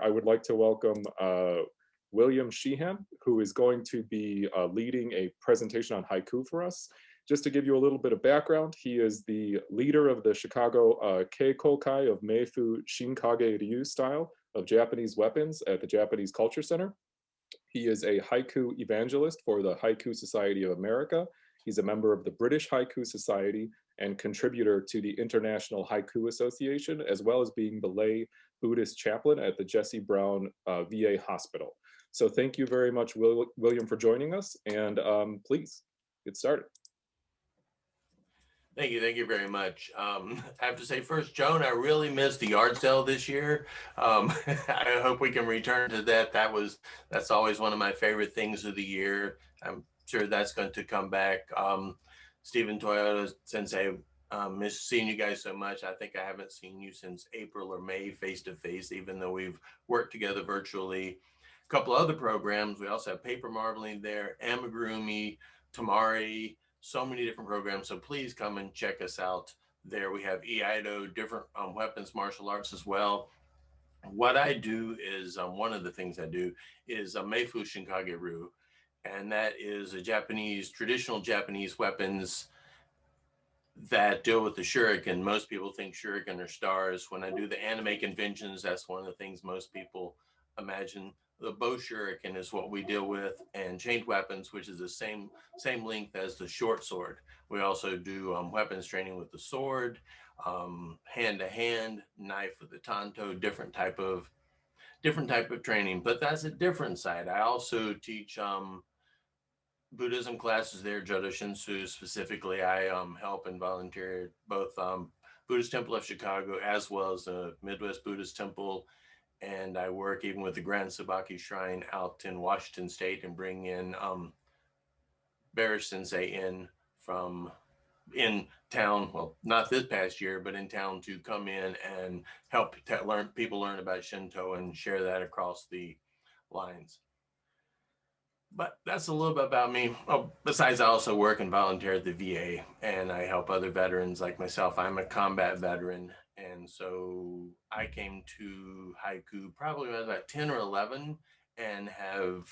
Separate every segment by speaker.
Speaker 1: I would like to welcome William Sheehan, who is going to be leading a presentation on haiku for us. Just to give you a little bit of background, he is the leader of the Chicago Keikokai of Meifu Shinkage Ryu style of Japanese weapons at the Japanese Culture Center. He is a haiku evangelist for the Haiku Society of America. He's a member of the British Haiku Society and contributor to the International Haiku Association, as well as being the lay Buddhist chaplain at the Jesse Brown VA Hospital. So thank you very much, William, for joining us, and please get started.
Speaker 2: Thank you very much. I have to say first, Joan, I really missed the yard sale this year. I hope we can return to that. That's always one of my favorite things of the year. I'm sure that's going to come back. Stephen Toyota Sensei, miss seeing you guys so much. I think I haven't seen you since April or May face to face, even though we've worked together virtually. A couple other programs. We also have paper marbling there, amigurumi, tamari, so many different programs. So please come and check us out there. We have Iaido, different weapons, martial arts as well. What I do is one of the things I do is Meifu Shinkage Ryu, and that is a traditional Japanese weapons that deal with the shuriken. Most people think shuriken are stars. When I do the anime conventions, that's one of the things most people imagine. The bow shuriken is what we deal with, and chained weapons, which is the same length as the short sword. We also do weapons training with the sword, hand to hand, knife with the tanto, different type of training. But that's a different side. I also teach Buddhism classes there, Jodo Shinshu specifically. I help and volunteer at both Buddhist Temple of Chicago as well as the Midwest Buddhist Temple. And I work even with the Grand Sabaki Shrine out in Washington State and bring in Barish Sensei in town, well, not this past year, but in town to come in and help people learn about Shinto and share that across the lines. But that's a little bit about me. Oh, besides, I also work and volunteer at the VA, and I help other veterans like myself. I'm a combat veteran, and so I came to haiku probably when I was about 10 or 11 and have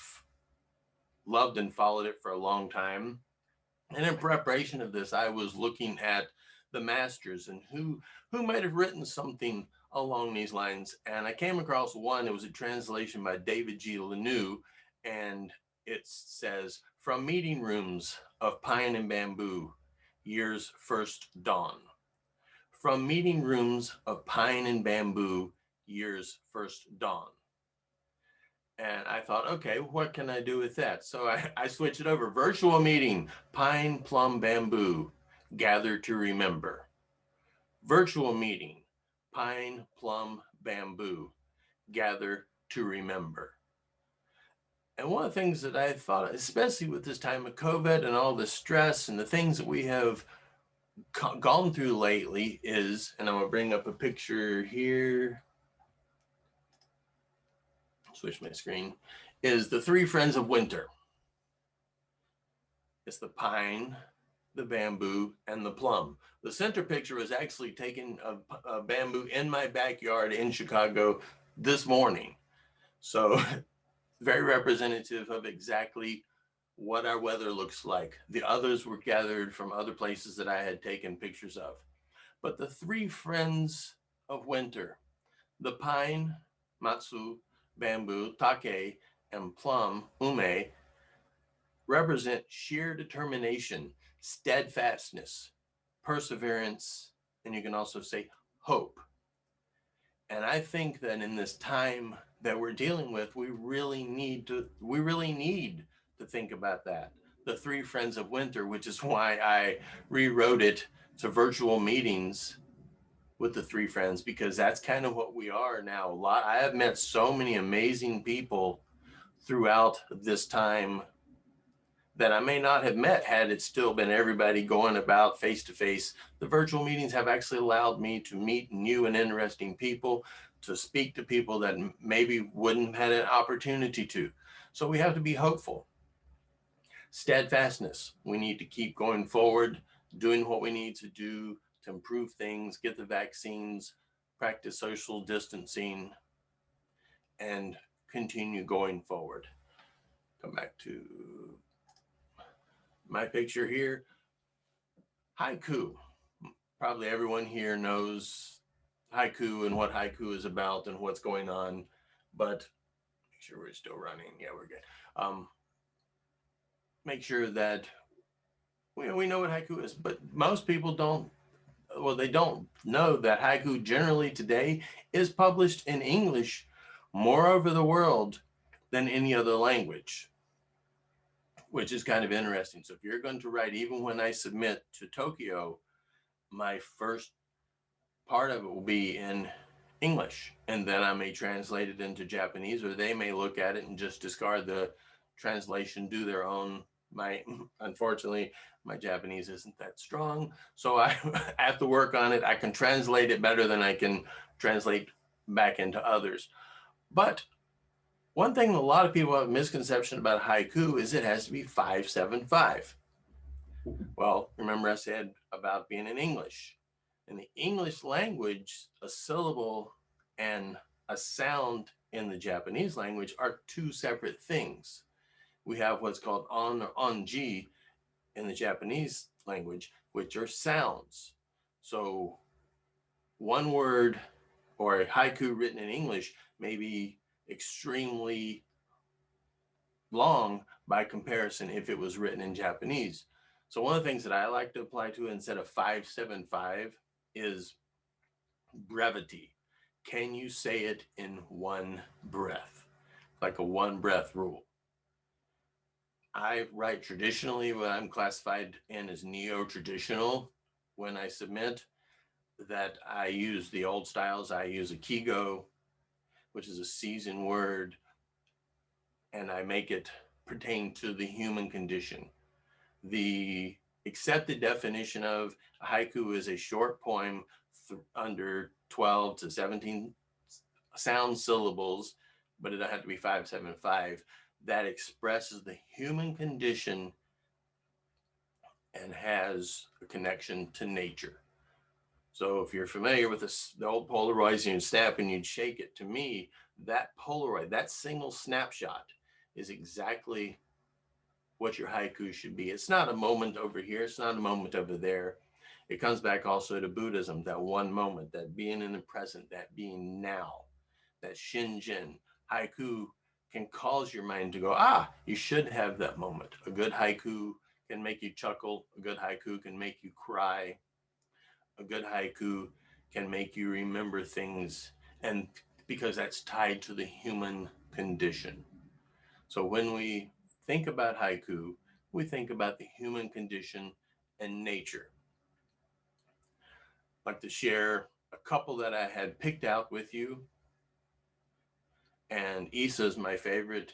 Speaker 2: loved and followed it for a long time. And in preparation of this, I was looking at the masters and who might have written something along these lines. And I came across one. It was a translation by David G. Lanoux, and it says, "From meeting rooms of pine and bamboo, year's first dawn." From meeting rooms of pine and bamboo, year's first dawn. And I thought, okay, what can I do with that? So I switched it over. Virtual meeting, pine, plum, bamboo, gather to remember. Virtual meeting, pine, plum, bamboo, gather to remember. And one of the things that I thought, especially with this time of COVID and all the stress and the things that we have gone through lately is, and I'm gonna bring up a picture here, switch my screen, is the three friends of winter. It's the pine, the bamboo, and the plum. The center picture was actually taken of bamboo in my backyard in Chicago this morning. So very representative of exactly what our weather looks like. The others were gathered from other places that I had taken pictures of. But the three friends of winter, the pine, matsu, bamboo, take, and plum, ume, represent sheer determination, steadfastness, perseverance, and you can also say hope. And I think that in this time that we're dealing with, we really need to think about that. The three friends of winter, which is why I rewrote it to virtual meetings with the three friends, because that's kind of what we are now. I have met so many amazing people throughout this time that I may not have met had it still been everybody going about face to face. The virtual meetings have actually allowed me to meet new and interesting people, to speak to people that maybe wouldn't have had an opportunity to. So we have to be hopeful. Steadfastness. We need to keep going forward, doing what we need to do to improve things, get the vaccines, practice social distancing, and continue going forward. Come back to my picture here. Haiku. Probably everyone here knows haiku and what haiku is about and what's going on, but make sure we're still running. Yeah, we're good. Make sure that we know what haiku is, but most people don't. Well, they don't know that haiku generally today is published in English more over the world than any other language, which is kind of interesting. So if you're going to write, even when I submit to Tokyo, my first part of it will be in English, and then I may translate it into Japanese, or they may look at it and just discard the translation, do their own. Unfortunately, my Japanese isn't that strong, so I have to work on it. I can translate it better than I can translate back into others. But one thing a lot of people have a misconception about haiku is it has to be 575. Well, remember I said about being in English. In the English language, a syllable and a sound in the Japanese language are two separate things. We have what's called on or onji in the Japanese language, which are sounds. So one word or a haiku written in English may be extremely long by comparison if it was written in Japanese. So one of the things that I like to apply to instead of 575 is brevity. Can you say it in one breath? Like a one breath rule. I write traditionally what I'm classified in as neo-traditional when I submit, that I use the old styles. I use a kigo, which is a seasoned word, and I make it pertain to the human condition. The accepted definition of a haiku is a short poem under 12 to 17 sound syllables, but it doesn't have to be 575, that expresses the human condition and has a connection to nature. So if you're familiar with the old Polaroids, you'd snap and you'd shake it. To me, that Polaroid, that single snapshot is exactly what your haiku should be. It's not a moment over here. It's not a moment over there. It comes back also to Buddhism, that one moment, that being in the present, that being now, that shinjin. Haiku can cause your mind to go, you should have that moment. A good haiku can make you chuckle. A good haiku can make you cry. A good haiku can make you remember things, and because that's tied to the human condition. So when we think about haiku, we think about the human condition and nature. I'd like to share a couple that I had picked out with you. And Issa's my favorite.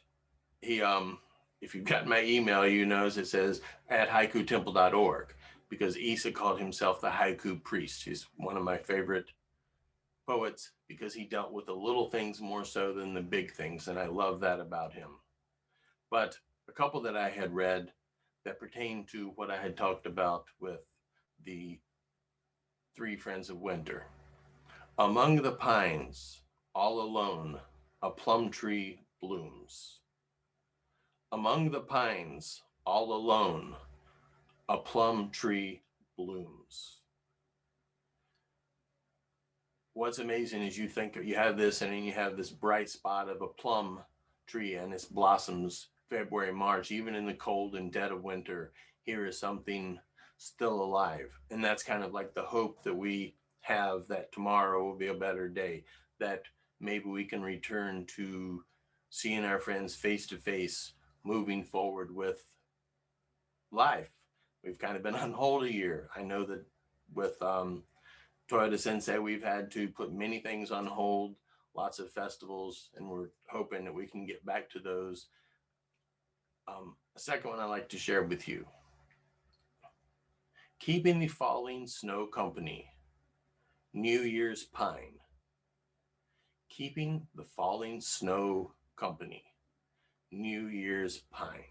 Speaker 2: He, if you've got my email, you know, it says at haikutemple.org, because Issa called himself the haiku priest. He's one of my favorite poets because he dealt with the little things more so than the big things. And I love that about him. But a couple that I had read that pertain to what I had talked about with the three friends of winter. Among the pines, all alone, a plum tree blooms. Among the pines, all alone, a plum tree blooms. What's amazing is you think you have this, and then you have this bright spot of a plum tree, and its blossoms February, March, even in the cold and dead of winter. Here is something still alive. And that's kind of like the hope that we have, that tomorrow will be a better day, that maybe we can return to seeing our friends face to face, moving forward with life. We've kind of been on hold a year. I know that with Toyota Sensei, we've had to put many things on hold, lots of festivals, and we're hoping that we can get back to those. A second one I'd like to share with you. Keeping the falling snow company, New Year's pine. Keeping the falling snow company, New Year's pine.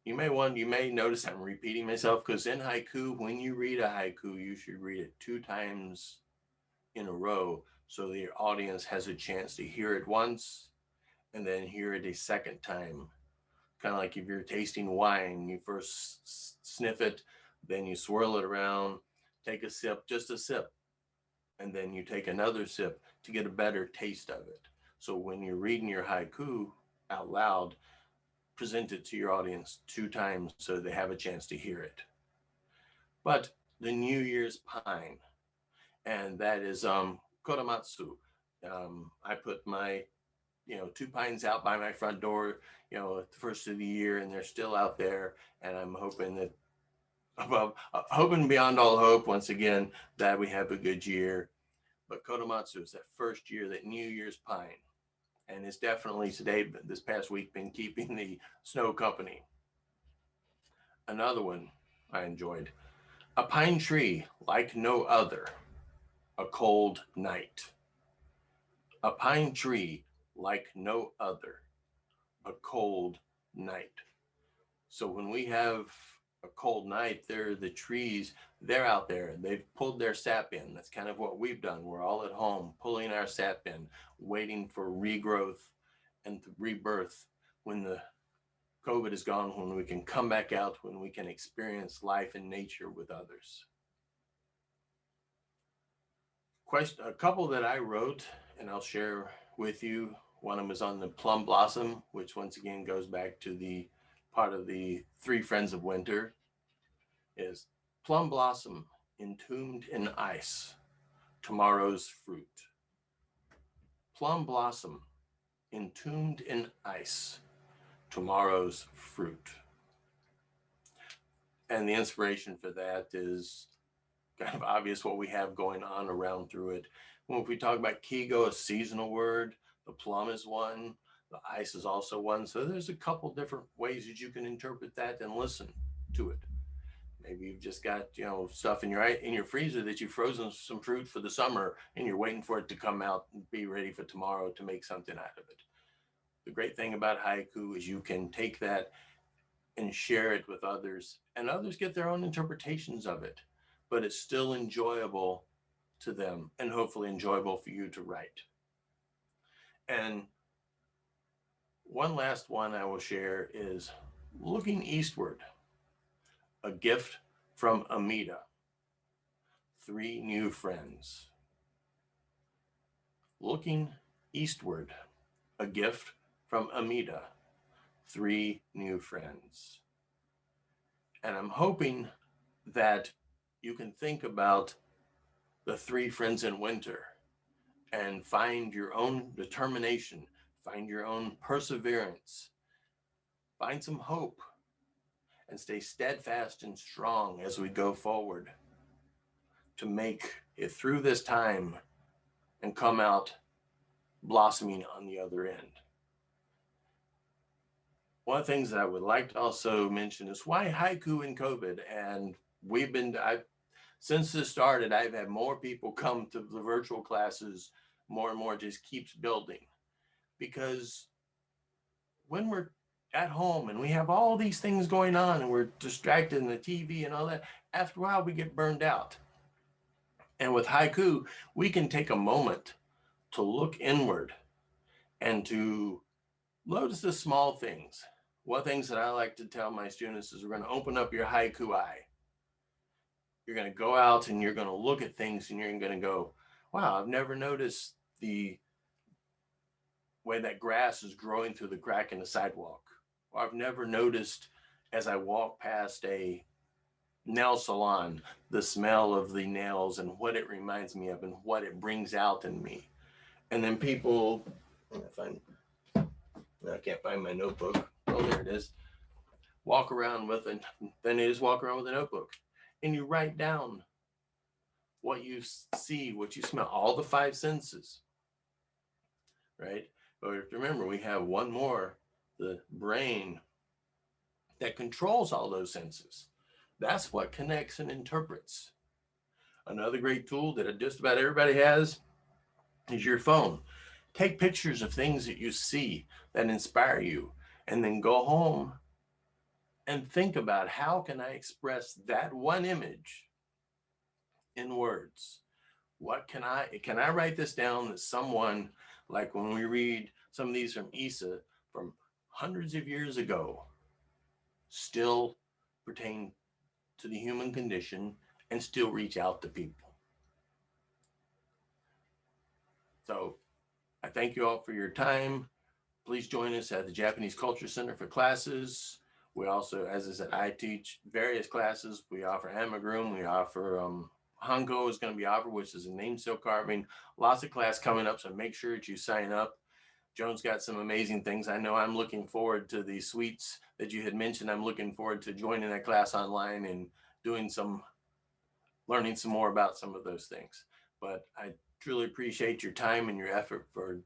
Speaker 2: You may notice I'm repeating myself, because in haiku, when you read a haiku, you should read it 2 times in a row so the audience has a chance to hear it once and then hear it a second time. Kind of like if you're tasting wine, you first sniff it, then you swirl it around, take a sip, just a sip, and then you take another sip to get a better taste of it. So when you're reading your haiku out loud, present it to your audience 2 times so they have a chance to hear it. But the New Year's pine, and that is korematsu. I put my 2 pines out by my front door, at the first of the year, and they're still out there. And I'm hoping that, well, hoping beyond all hope, once again, that we have a good year. But korematsu is that first year, that New Year's pine. And it's definitely today, this past week, been keeping the snow company. Another one I enjoyed. A pine tree like no other, a cold night. A pine tree like no other, a cold night. So when we have a cold night, the trees, they're out there. They've pulled their sap in. That's kind of what we've done. We're all at home pulling our sap in, waiting for regrowth and rebirth when the COVID is gone, when we can come back out, when we can experience life in nature with others. A couple that I wrote, and I'll share with you. One of them is on the plum blossom, which once again goes back to the part of the Three Friends of Winter. Is plum blossom entombed in ice, tomorrow's fruit. Plum blossom entombed in ice, tomorrow's fruit. And the inspiration for that is kind of obvious what we have going on around through it. When we talk about Kigo, a seasonal word, the plum is one, the ice is also one. So there's a couple different ways that you can interpret that and listen to it. Maybe you've just got, stuff in your freezer that you've frozen some fruit for the summer and you're waiting for it to come out and be ready for tomorrow to make something out of it. The great thing about haiku is you can take that and share it with others, and others get their own interpretations of it, but it's still enjoyable to them and hopefully enjoyable for you to write. And one last one I will share is looking eastward, a gift from Amida, 3 new friends. Looking eastward, a gift from Amida, 3 new friends. And I'm hoping that you can think about the 3 friends in winter and find your own determination, find your own perseverance, find some hope, and stay steadfast and strong as we go forward to make it through this time and come out blossoming on the other end. One of the things that I would like to also mention is why haiku in COVID. And since this started, I've had more people come to the virtual classes, more and more, just keeps building. Because when we're at home and we have all these things going on and we're distracted in the TV and all that, after a while we get burned out. And with haiku, we can take a moment to look inward and to notice the small things. One of the things that I like to tell my students is we're going to open up your haiku eye. You're going to go out and you're going to look at things and you're going to go, wow, I've never noticed the way that grass is growing through the crack in the sidewalk. Or I've never noticed as I walk past a nail salon, the smell of the nails and what it reminds me of and what it brings out in me. And then people, I can't find my notebook. Oh, there it is. Walk around with it. Then you just walk around with a notebook and you write down what you see, what you smell, all the 5 senses, right? But remember, we have one more, the brain, that controls all those senses. That's what connects and interprets. Another great tool that just about everybody has is your phone. Take pictures of things that you see that inspire you, and then go home and think about how can I express that one image in words? what can I write this down that someone, like when we read some of these from Isa from hundreds of years ago, still pertain to the human condition and still reach out to people. So I thank you all for your time. Please join us at the Japanese Culture Center for classes. We also, as I said, I teach various classes. We offer amigurumi, we offer Hanko is going to be offered, which is a name seal carving. Lots of class coming up, so make sure that you sign up. Joan's got some amazing things. I know I'm looking forward to the suites that you had mentioned. I'm looking forward to joining that class online and learning some more about some of those things. But I truly appreciate your time and your effort for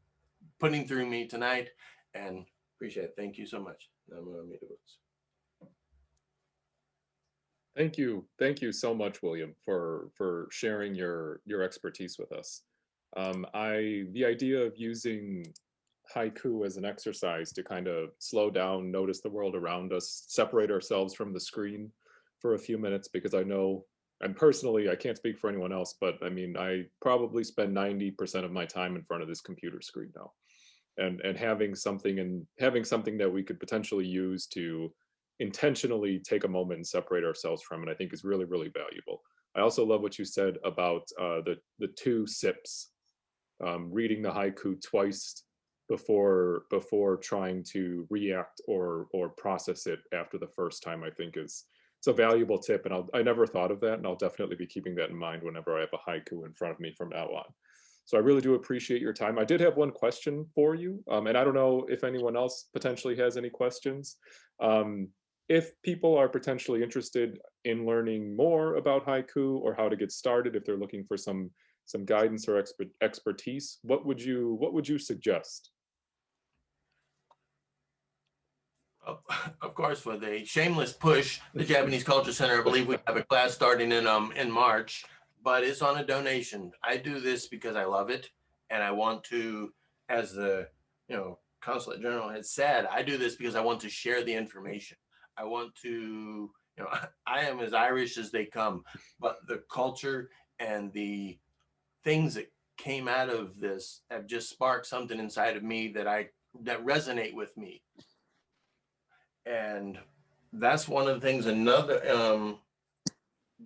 Speaker 2: putting through me tonight, and appreciate it. Thank you so much. I'm going to meet the books.
Speaker 1: Thank you so much, William, for sharing your expertise with us. The idea of using haiku as an exercise to kind of slow down, notice the world around us, separate ourselves from the screen for a few minutes, because I know, and personally, I can't speak for anyone else, but I mean, I probably spend 90% of my time in front of this computer screen now. And having something that we could potentially use to intentionally take a moment and separate ourselves from it, I think is really, really valuable. I also love what you said about the 2 sips, reading the haiku twice before trying to react or process it after the first time. I think it's a valuable tip, and I never thought of that, and I'll definitely be keeping that in mind whenever I have a haiku in front of me from now on. So I really do appreciate your time. I did have one question for you, and I don't know if anyone else potentially has any questions. If people are potentially interested in learning more about haiku or how to get started, if they're looking for some guidance or expertise, what would you suggest?
Speaker 2: Of course, with a shameless push, the Japanese Culture Center, I believe we have a class starting in March, but it's on a donation. I do this because I love it, and I want to, as the Consulate General had said, I do this because I want to share the information. I want to, I am as Irish as they come, but the culture and the things that came out of this have just sparked something inside of me that resonate with me. And that's one of the things. Another,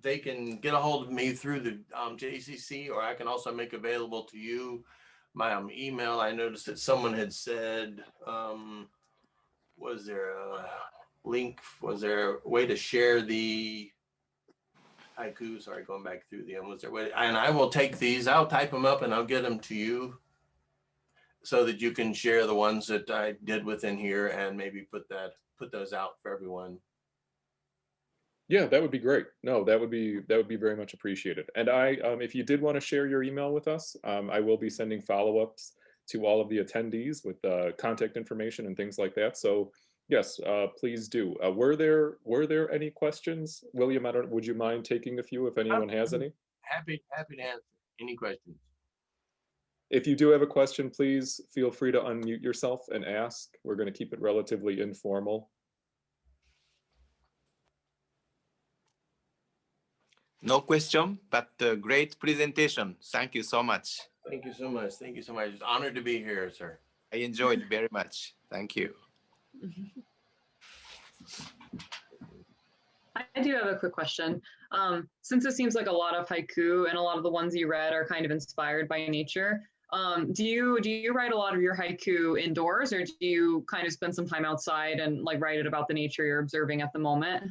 Speaker 2: they can get a hold of me through the JCC, or I can also make available to you my email. I noticed that someone had said, was there a link? Was there a way to share the haiku? Sorry, going back through them. Was there a way? And I will take these. I'll type them up and I'll get them to you, so that you can share the ones that I did within here and maybe put those out for everyone.
Speaker 1: Yeah, that would be great. No, that would be very much appreciated. And if you did want to share your email with us, I will be sending follow-ups to all of the attendees with contact information and things like that. So yes, please do. Were there any questions, William? Would you mind taking a few if anyone has any?
Speaker 2: Happy to answer any questions.
Speaker 1: If you do have a question, please feel free to unmute yourself and ask. We're going to keep it relatively informal.
Speaker 3: No question, but great presentation. Thank you so much.
Speaker 2: Thank you so much. Thank you so much. It's honored to be here, sir.
Speaker 3: I enjoyed very much. Thank you.
Speaker 4: I do have a quick question. Since it seems like a lot of haiku and a lot of the ones you read are kind of inspired by nature, do you write a lot of your haiku indoors, or do you kind of spend some time outside and like write it about the nature you're observing at the moment?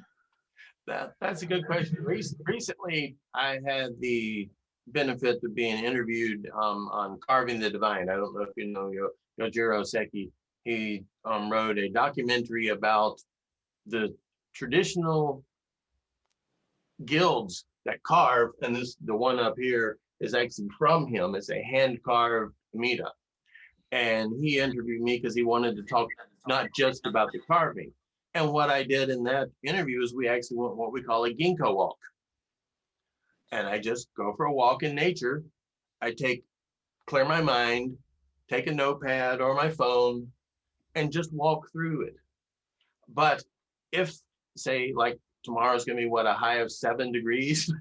Speaker 2: That's a good question. Recently, I had the benefit of being interviewed on Carving the Divine. I don't know if you know Yojiro Seki. He wrote a documentary about the traditional guilds that carve, and the one up here is actually from him. It's a hand-carved mita. And he interviewed me because he wanted to talk not just about the carving. And what I did in that interview is we actually went what we call a ginkgo walk. And I just go for a walk in nature. I clear my mind, take a notepad or my phone, and just walk through it. But if, say, like tomorrow's going to be what, a high of 7 degrees.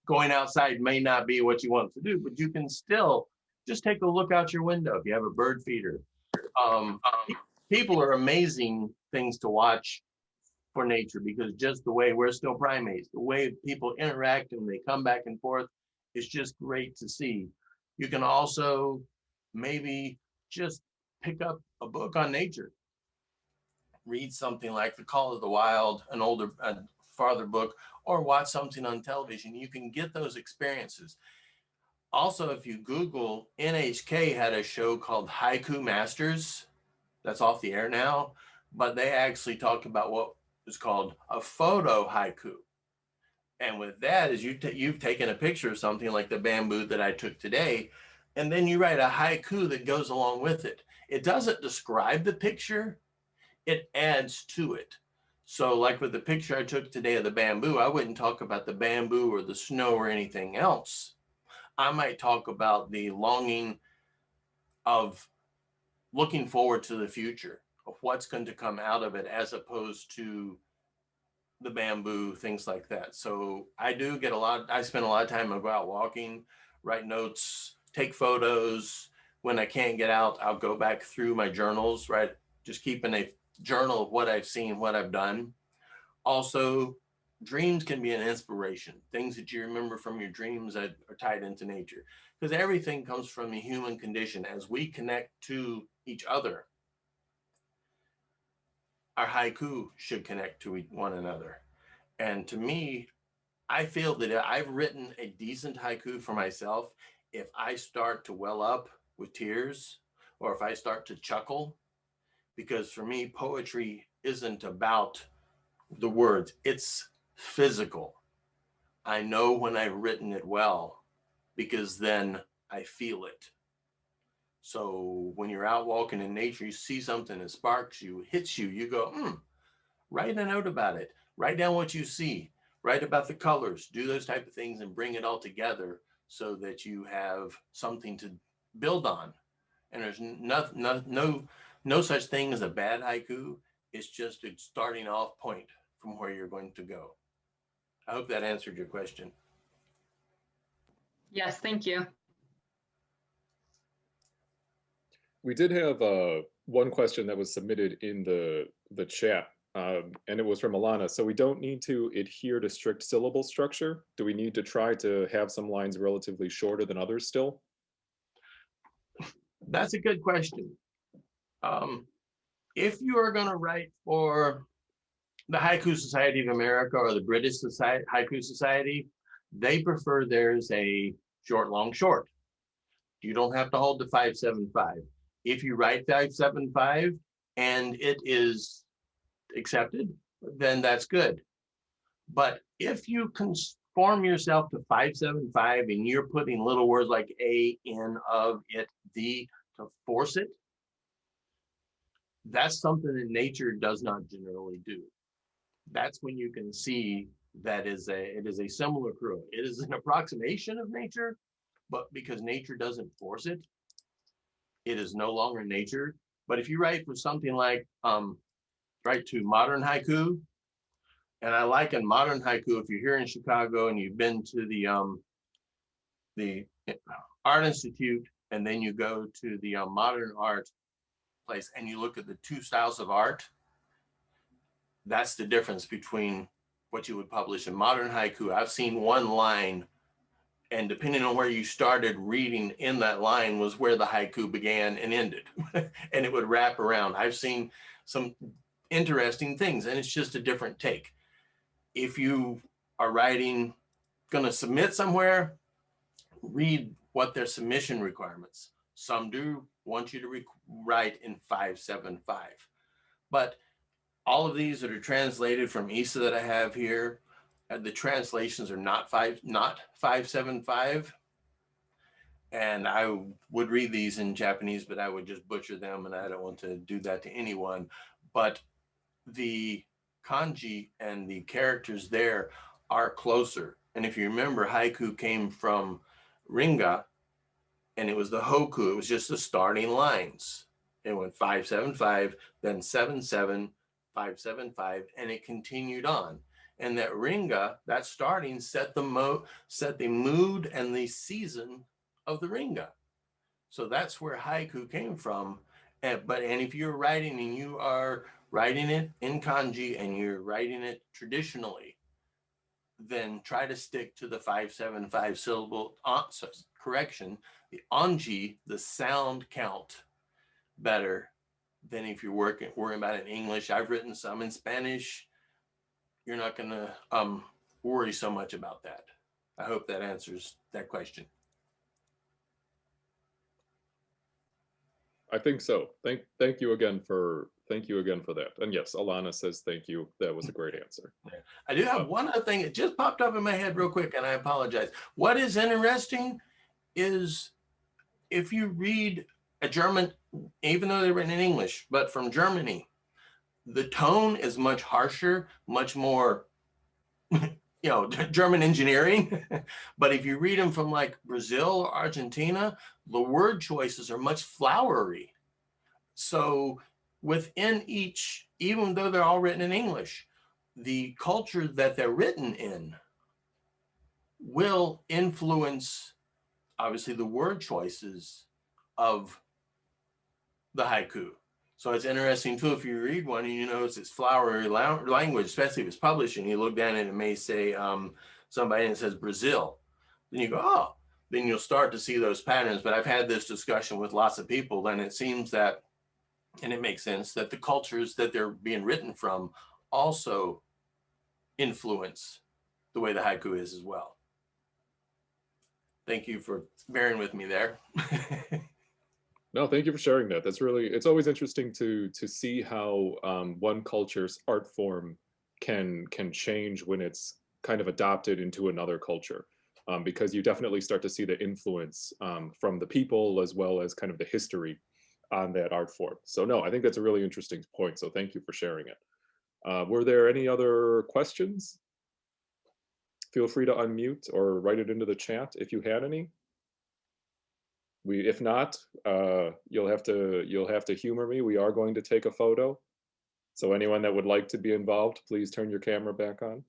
Speaker 2: Going outside may not be what you want to do, but you can still just take a look out your window if you have a bird feeder. People are amazing things to watch for nature, because just the way we're still primates, the way people interact and they come back and forth, is just great to see. You can also maybe just pick up a book on nature. Read something like The Call of the Wild, an older, farther book, or watch something on television. You can get those experiences. Also, if you Google, NHK had a show called Haiku Masters. That's off the air now, but they actually talked about what is called a photo haiku. And with that is you've taken a picture of something like the bamboo that I took today, and then you write a haiku that goes along with it. It doesn't describe the picture, it adds to it. So like with the picture I took today of the bamboo, I wouldn't talk about the bamboo or the snow or anything else. I might talk about the longing of looking forward to the future, of what's going to come out of it, as opposed to the bamboo, things like that. So I do get I spend a lot of time, I go out walking, write notes, take photos. When I can't get out, I'll go back through my journals, right? Just keeping a journal of what I've seen, what I've done. Also, dreams can be an inspiration, things that you remember from your dreams that are tied into nature, because everything comes from the human condition. As we connect to each other, our haiku should connect to one another. And to me, I feel that I've written a decent haiku for myself if I start to well up with tears, or if I start to chuckle, because for me, poetry isn't about the words, it's physical. I know when I've written it well, because then I feel it. So when you're out walking in nature, you see something that sparks you, hits you, you go, write a note about it. Write down what you see. Write about the colors. Do those type of things and bring it all together so that you have something to build on. And there's no such thing as a bad haiku. It's just a starting off point from where you're going to go. I hope that answered your question.
Speaker 4: Yes, thank you.
Speaker 1: We did have one question that was submitted in the chat, and it was from Alana. So we don't need to adhere to strict syllable structure. Do we need to try to have some lines relatively shorter than others still?
Speaker 2: That's a good question. If you are going to write for the Haiku Society of America or the British Haiku Society, they prefer there's a short, long, short. You don't have to hold the 575. If you write 575 and it is accepted, then that's good. But if you conform yourself to 575 and you're putting little words like a, in, of, it, the to force it, that's something that nature does not generally do. That's when you can see that it is a similar crew. It is an approximation of nature, but because nature doesn't force it, it is no longer nature. But if you write for something like write to modern haiku, and I like in modern haiku, if you're here in Chicago and you've been to the Art Institute, and then you go to the modern art place and you look at the two styles of art, that's the difference between what you would publish in modern haiku. I've seen one line, and depending on where you started reading in that line was where the haiku began and ended, and it would wrap around. I've seen some interesting things, and it's just a different take. If you are writing, going to submit somewhere, read what their submission requirements. Some do want you to write in 575, but all of these that are translated from ISA that I have here, the translations are not 575. And I would read these in Japanese, but I would just butcher them, and I don't want to do that to anyone. But the kanji and the characters there are closer. And if you remember, haiku came from ringa, and it was the hoku. It was just the starting lines. It went 575, then 77, 575, and it continued on. And that ringa, that starting, set the mood and the season of the ringa. So that's where haiku came from. And if you're writing and you are writing it in kanji and you're writing it traditionally, then try to stick to the 575 syllable correction, the onji, the sound count better than if you're worrying about it in English. I've written some in Spanish. You're not going to worry so much about that. I hope that answers that question.
Speaker 1: I think so. Thank you again for that. And yes, Alana says thank you. That was a great answer.
Speaker 2: I do have one other thing. It just popped up in my head real quick, and I apologize. What is interesting is if you read a German, even though they're written in English, but from Germany, the tone is much harsher, much more, German engineering. But if you read them from like Brazil or Argentina, the word choices are much flowery. So within each, even though they're all written in English, the culture that they're written in will influence, obviously, the word choices of the haiku. So it's interesting too, if you read one and you notice it's flowery language, especially if it's published, and you look down and it may say somebody and it says Brazil, then you go, oh, then you'll start to see those patterns. But I've had this discussion with lots of people, and it seems that, and it makes sense, that the cultures that they're being written from also influence the way the haiku is as well. Thank you for bearing with me there.
Speaker 1: No, thank you for sharing that. That's really, it's always interesting to see how one culture's art form can change when it's kind of adopted into another culture, because you definitely start to see the influence from the people as well as kind of the history on that art form. So no, I think that's a really interesting point. So thank you for sharing it. Were there any other questions? Feel free to unmute or write it into the chat if you had any. If not, you'll have to humor me. We are going to take a photo. So anyone that would like to be involved, please turn your camera back on.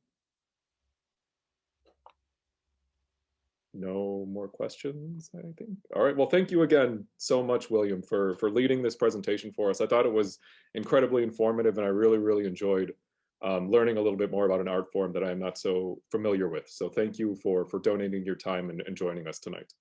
Speaker 1: No more questions, I think. All right, well, thank you again so much, William, for leading this presentation for us. I thought it was incredibly informative, and I really, really enjoyed learning a little bit more about an art form that I'm not so familiar with. So thank you for donating your time and joining us tonight.